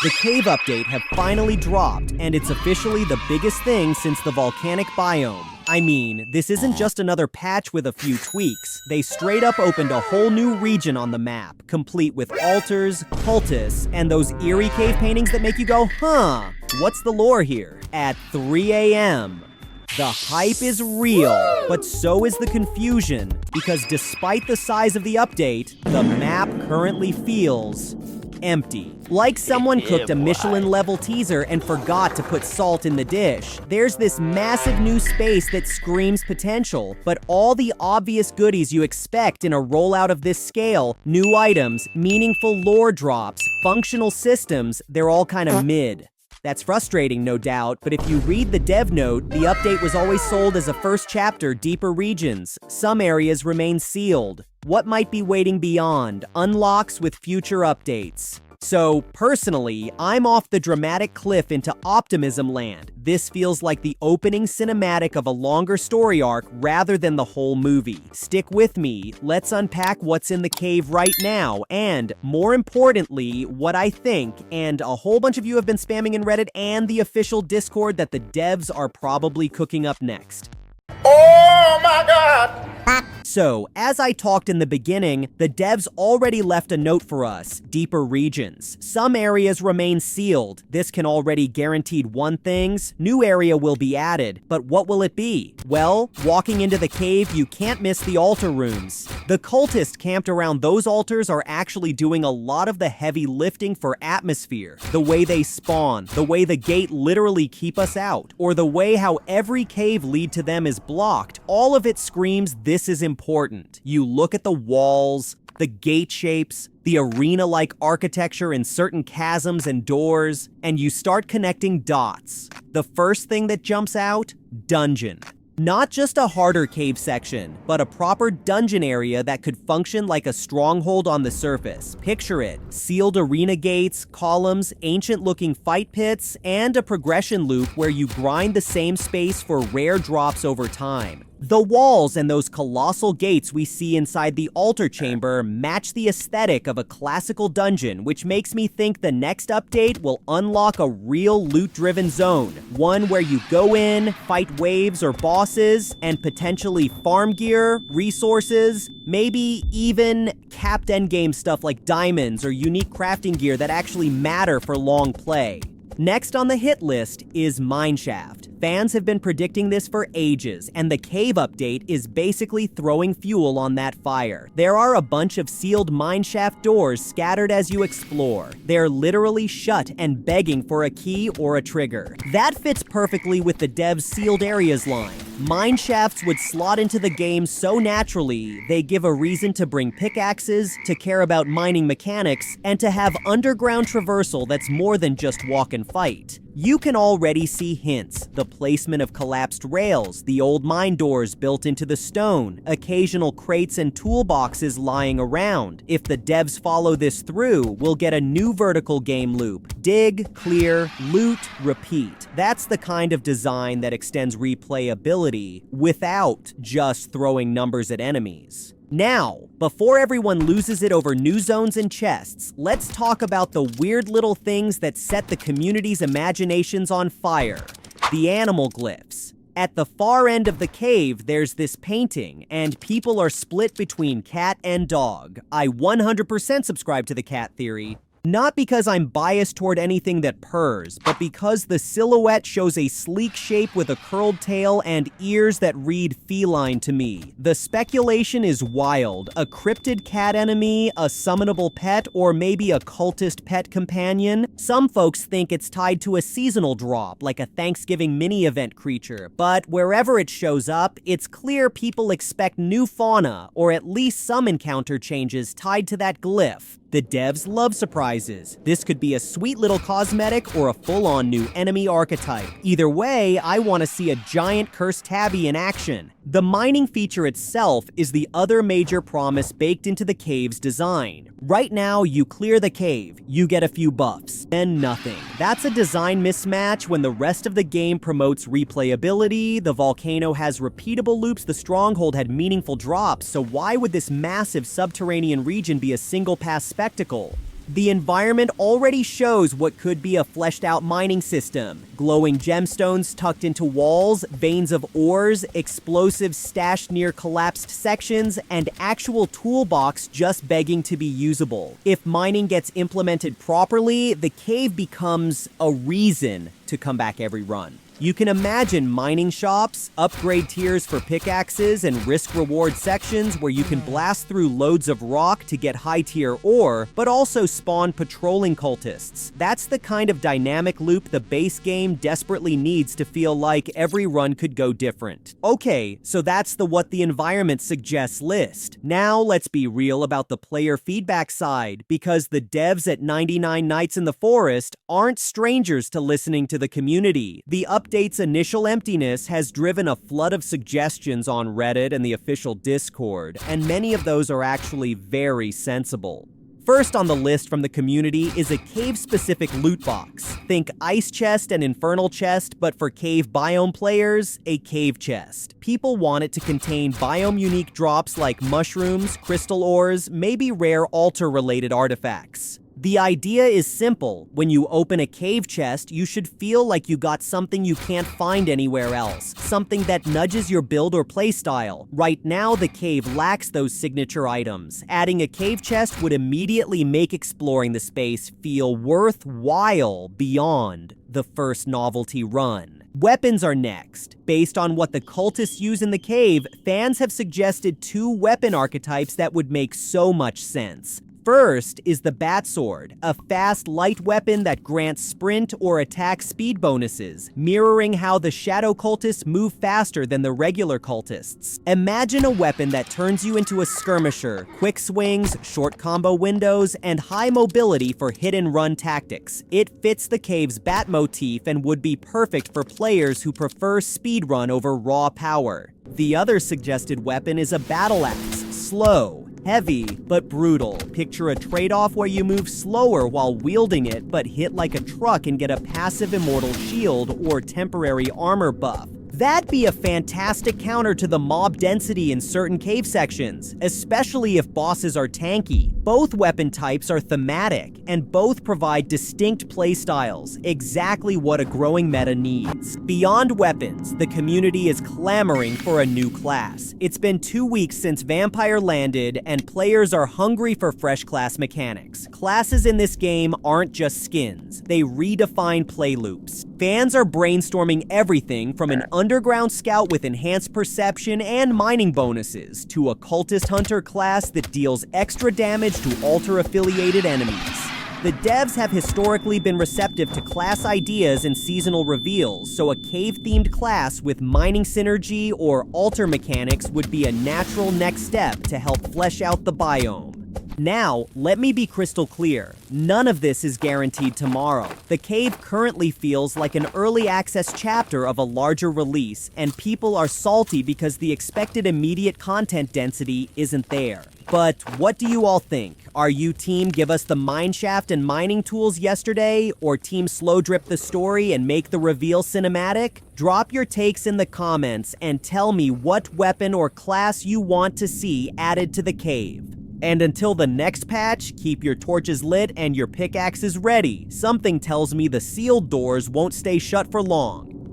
The cave update have finally dropped, and it's officially the biggest thing since the volcanic biome. I mean, this isn't just another patch with a few tweaks. They straight up opened a whole new region on the map, complete with altars, cultists, and those eerie cave paintings that make you go, huh, what's the lore here? At 3 a.m. The hype is real, but so is the confusion, because despite the size of the update, the map currently feels empty. Like someone cooked a Michelin-level teaser and forgot to put salt in the dish. There's this massive new space that screams potential, but all the obvious goodies you expect in a rollout of this scale, new items, meaningful lore drops, functional systems, they're all kind of mid. That's frustrating, no doubt, but if you read the dev note, the update was always sold as a first chapter, deeper regions. Some areas remain sealed. What might be waiting beyond? Unlocks with future updates. So, personally, I'm off the dramatic cliff into optimism land. This feels like the opening cinematic of a longer story arc rather than the whole movie. Stick with me, let's unpack what's in the cave right now, and, more importantly, what I think, and a whole bunch of you have been spamming in Reddit and the official Discord that the devs are probably cooking up next. Oh my god! So, as I talked in the beginning, the devs already left a note for us, deeper regions. Some areas remain sealed. This can already guaranteed one things, new area will be added, but what will it be? Well, walking into the cave, you can't miss the altar rooms. The cultists camped around those altars are actually doing a lot of the heavy lifting for atmosphere. The way they spawn, the way the gate literally keep us out, or the way how every cave lead to them is blocked, all of it screams this is important. You look at the walls, the gate shapes, the arena-like architecture in certain chasms and doors, and you start connecting dots. The first thing that jumps out? Dungeon. Not just a harder cave section, but a proper dungeon area that could function like a stronghold on the surface. Picture it, sealed arena gates, columns, ancient-looking fight pits, and a progression loop where you grind the same space for rare drops over time. The walls and those colossal gates we see inside the altar chamber match the aesthetic of a classical dungeon, which makes me think the next update will unlock a real loot-driven zone. One where you go in, fight waves or bosses, and potentially farm gear, resources, maybe even capped endgame stuff like diamonds or unique crafting gear that actually matter for long play. Next on the hit list is Mineshaft. Fans have been predicting this for ages, and the cave update is basically throwing fuel on that fire. There are a bunch of sealed mineshaft doors scattered as you explore. They're literally shut and begging for a key or a trigger. That fits perfectly with the dev's sealed areas line. Mineshafts would slot into the game so naturally, they give a reason to bring pickaxes, to care about mining mechanics, and to have underground traversal that's more than just walk and fight. You can already see hints, the placement of collapsed rails, the old mine doors built into the stone, occasional crates and toolboxes lying around. If the devs follow this through, we'll get a new vertical game loop. Dig, clear, loot, repeat. That's the kind of design that extends replayability without just throwing numbers at enemies. Now, before everyone loses it over new zones and chests, let's talk about the weird little things that set the community's imaginations on fire. The animal glyphs. At the far end of the cave, there's this painting, and people are split between cat and dog. I 100% subscribe to the cat theory. Not because I'm biased toward anything that purrs, but because the silhouette shows a sleek shape with a curled tail and ears that read feline to me. The speculation is wild. A cryptid cat enemy, a summonable pet, or maybe a cultist pet companion? Some folks think it's tied to a seasonal drop, like a Thanksgiving mini-event creature, but wherever it shows up, it's clear people expect new fauna, or at least some encounter changes tied to that glyph. The devs love surprises. This could be a sweet little cosmetic or a full-on new enemy archetype. Either way, I want to see a giant cursed tabby in action. The mining feature itself is the other major promise baked into the cave's design. Right now, you clear the cave, you get a few buffs, then nothing. That's a design mismatch when the rest of the game promotes replayability, the volcano has repeatable loops, the stronghold had meaningful drops, so why would this massive subterranean region be a single-pass spectacle? The environment already shows what could be a fleshed-out mining system. Glowing gemstones tucked into walls, veins of ores, explosives stashed near collapsed sections, and actual toolbox just begging to be usable. If mining gets implemented properly, the cave becomes a reason to come back every run. You can imagine mining shops, upgrade tiers for pickaxes, and risk-reward sections where you can blast through loads of rock to get high-tier ore, but also spawn patrolling cultists. That's the kind of dynamic loop the base game desperately needs to feel like every run could go different. Okay, so that's the what the environment suggests list. Now let's be real about the player feedback side, because the devs at 99 Nights in the Forest aren't strangers to listening to the community. The update's initial emptiness has driven a flood of suggestions on Reddit and the official Discord, and many of those are actually very sensible. First on the list from the community is a cave-specific loot box. Think ice chest and infernal chest, but for cave biome players, a cave chest. People want it to contain biome-unique drops like mushrooms, crystal ores, maybe rare altar-related artifacts. The idea is simple. When you open a cave chest, you should feel like you got something you can't find anywhere else. Something that nudges your build or playstyle. Right now, the cave lacks those signature items. Adding a cave chest would immediately make exploring the space feel worthwhile beyond the first novelty run. Weapons are next. Based on what the cultists use in the cave, fans have suggested 2 weapon archetypes that would make so much sense. First is the Bat Sword, a fast, light weapon that grants sprint or attack speed bonuses, mirroring how the Shadow Cultists move faster than the regular cultists. Imagine a weapon that turns you into a skirmisher, quick swings, short combo windows, and high mobility for hit-and-run tactics. It fits the cave's bat motif and would be perfect for players who prefer speedrun over raw power. The other suggested weapon is a battle axe, slow, heavy, but brutal. Picture a trade-off where you move slower while wielding it, but hit like a truck and get a passive immortal shield or temporary armor buff. That'd be a fantastic counter to the mob density in certain cave sections, especially if bosses are tanky. Both weapon types are thematic, and both provide distinct playstyles, exactly what a growing meta needs. Beyond weapons, the community is clamoring for a new class. It's been 2 weeks since Vampire landed, and players are hungry for fresh class mechanics. Classes in this game aren't just skins, they redefine play loops. Fans are brainstorming everything from an underground scout with enhanced perception and mining bonuses, to a cultist hunter class that deals extra damage to altar-affiliated enemies. The devs have historically been receptive to class ideas and seasonal reveals, so a cave-themed class with mining synergy or altar mechanics would be a natural next step to help flesh out the biome. Now, let me be crystal clear. None of this is guaranteed tomorrow. The cave currently feels like an early access chapter of a larger release, and people are salty because the expected immediate content density isn't there. But what do you all think? Are you team give us the Mineshaft and mining tools yesterday, or team slow drip the story and make the reveal cinematic? Drop your takes in the comments and tell me what weapon or class you want to see added to the cave. And until the next patch, keep your torches lit and your pickaxes ready. Something tells me the sealed doors won't stay shut for long.